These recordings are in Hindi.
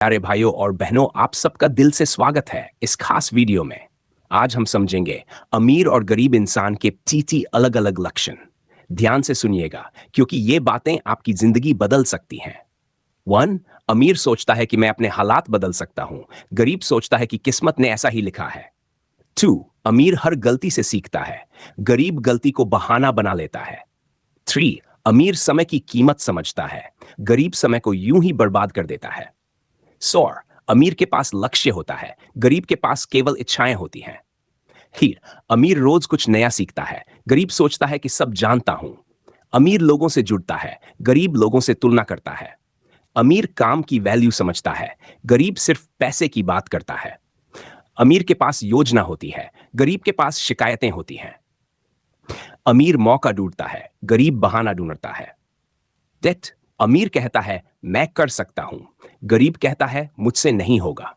प्यारे भाइयों और बहनों, आप सबका दिल से स्वागत है इस खास वीडियो में। आज हम समझेंगे अमीर और गरीब इंसान के 30 अलग अलग लक्षण। ध्यान से सुनिएगा क्योंकि ये बातें आपकी जिंदगी बदल सकती हैं। 1. अमीर सोचता है कि मैं अपने हालात बदल सकता हूं। गरीब सोचता है कि किस्मत ने ऐसा ही लिखा है। 2. अमीर हर गलती से सीखता है। गरीब गलती को बहाना बना लेता है। 3. अमीर समय की कीमत समझता है। गरीब समय को यूं ही बर्बाद कर देता है। 100. अमीर के पास लक्ष्य होता है। गरीब के पास केवल इच्छाएं होती हैं। हीर. अमीर रोज कुछ नया सीखता है। गरीब सोचता है कि सब जानता हूं। अमीर लोगों से जुड़ता है। गरीब लोगों से तुलना करता है। अमीर काम की वैल्यू समझता है। गरीब सिर्फ पैसे की बात करता है। अमीर के पास योजना होती है। गरीब के पास शिकायतें होती हैं। अमीर मौका ढूंढता है। गरीब बहाना ढूंढता है। डेट. अमीर कहता है मैं कर सकता हूं। गरीब कहता है मुझसे नहीं होगा।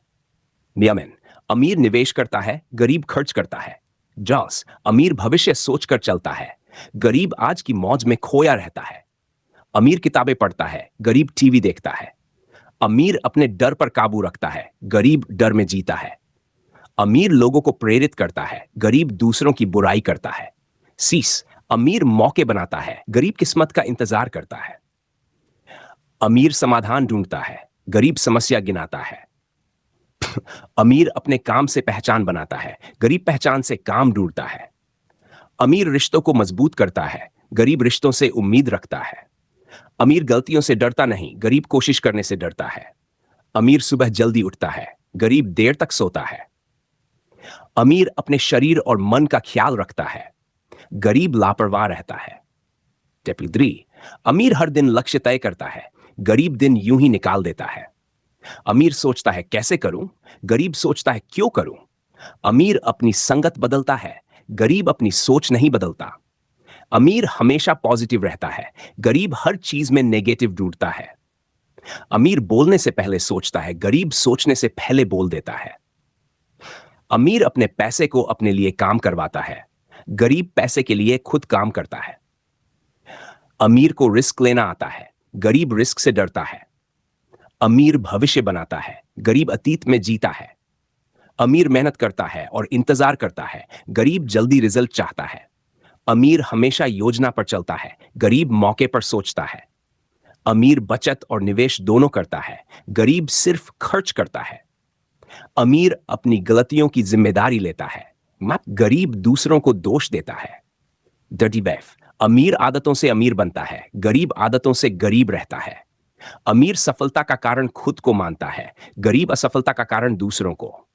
नियमन. अमीर निवेश करता है। गरीब खर्च करता है। जॉस. अमीर भविष्य सोचकर चलता है। गरीब आज की मौज में खोया रहता है। अमीर किताबें पढ़ता है। गरीब टीवी देखता है। अमीर अपने डर पर काबू रखता है। गरीब डर में जीता है। अमीर लोगों को प्रेरित करता है। गरीब दूसरों की बुराई करता है। सीस. अमीर मौके बनाता है। गरीब किस्मत का इंतजार करता है। अमीर समाधान ढूंढता है। गरीब समस्या गिनाता है। अमीर अपने काम से पहचान बनाता है। गरीब पहचान से काम ढूंढता है। अमीर रिश्तों को मजबूत करता है। गरीब रिश्तों से उम्मीद रखता है। अमीर गलतियों से डरता नहीं। गरीब कोशिश करने से डरता है। अमीर सुबह जल्दी उठता है। गरीब देर तक सोता है। अमीर अपने शरीर और मन का ख्याल रखता है। गरीब लापरवाह रहता है। टिप 3. अमीर हर दिन लक्ष्य तय करता है। गरीब दिन यूं ही निकाल देता है। अमीर सोचता है कैसे करूं। गरीब सोचता है क्यों करूं। अमीर अपनी संगत बदलता है। गरीब अपनी सोच नहीं बदलता। अमीर हमेशा पॉजिटिव रहता है। गरीब हर चीज में नेगेटिव ढूंढता है। अमीर बोलने से पहले सोचता है। गरीब सोचने से पहले बोल देता है। अमीर अपने पैसे को अपने लिए काम करवाता है। गरीब पैसे के लिए खुद काम करता है। अमीर को रिस्क लेना आता है। गरीब रिस्क से डरता है। अमीर भविष्य बनाता है। गरीब अतीत में जीता है। अमीर मेहनत करता है और इंतजार करता है। गरीब जल्दी रिजल्ट चाहता है। अमीर हमेशा योजना पर चलता है। गरीब मौके पर सोचता है। अमीर बचत और निवेश दोनों करता है। गरीब सिर्फ खर्च करता है। अमीर अपनी गलतियों की जिम्मेदारी लेता है। गरीब दूसरों को दोष देता है। डर्टी बैफ. अमीर आदतों से अमीर बनता है। गरीब आदतों से गरीब रहता है। अमीर सफलता का कारण खुद को मानता है। गरीब असफलता का कारण दूसरों को।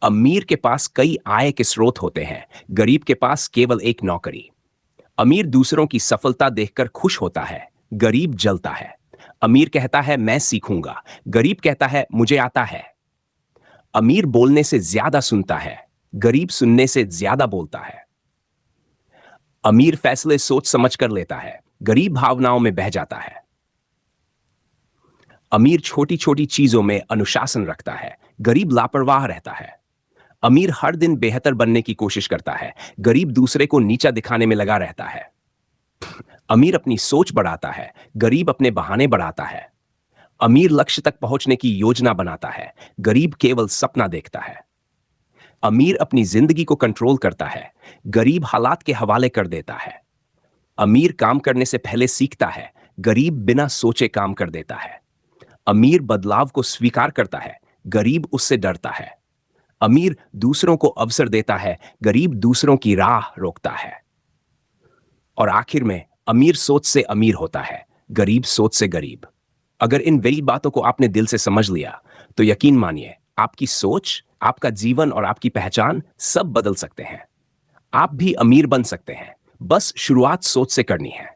अमीर के पास कई आय के स्रोत होते हैं। गरीब के पास केवल एक नौकरी। अमीर दूसरों की सफलता देखकर खुश होता है। गरीब जलता है। अमीर कहता है मैं सीखूंगा। गरीब कहता है मुझे आता है। अमीर बोलने से ज्यादा सुनता है। गरीब सुनने से ज्यादा बोलता है। अमीर फैसले सोच समझ कर लेता है। गरीब भावनाओं में बह जाता है। अमीर छोटी छोटी चीजों में अनुशासन रखता है। गरीब लापरवाह रहता है। अमीर हर दिन बेहतर बनने की कोशिश करता है। गरीब दूसरे को नीचा दिखाने में लगा रहता है। अमीर अपनी सोच बढ़ाता है। गरीब अपने बहाने बढ़ाता है। अमीर लक्ष्य तक पहुंचने की योजना बनाता है। गरीब केवल सपना देखता है। अमीर अपनी जिंदगी को कंट्रोल करता है। गरीब हालात के हवाले कर देता है। अमीर काम करने से पहले सीखता है। गरीब बिना सोचे काम कर देता है। अमीर बदलाव को स्वीकार करता है। गरीब उससे डरता है। अमीर दूसरों को अवसर देता है। गरीब दूसरों की राह रोकता है। और आखिर में अमीर सोच से अमीर होता है। गरीब सोच से गरीब। अगर इन वही बातों को आपने दिल से समझ लिया तो यकीन मानिए आपकी सोच, आपका जीवन और आपकी पहचान सब बदल सकते हैं। आप भी अमीर बन सकते हैं। बस शुरुआत सोच से करनी है।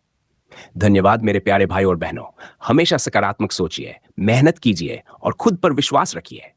धन्यवाद मेरे प्यारे भाई और बहनों। हमेशा सकारात्मक सोचिए, मेहनत कीजिए और खुद पर विश्वास रखिए।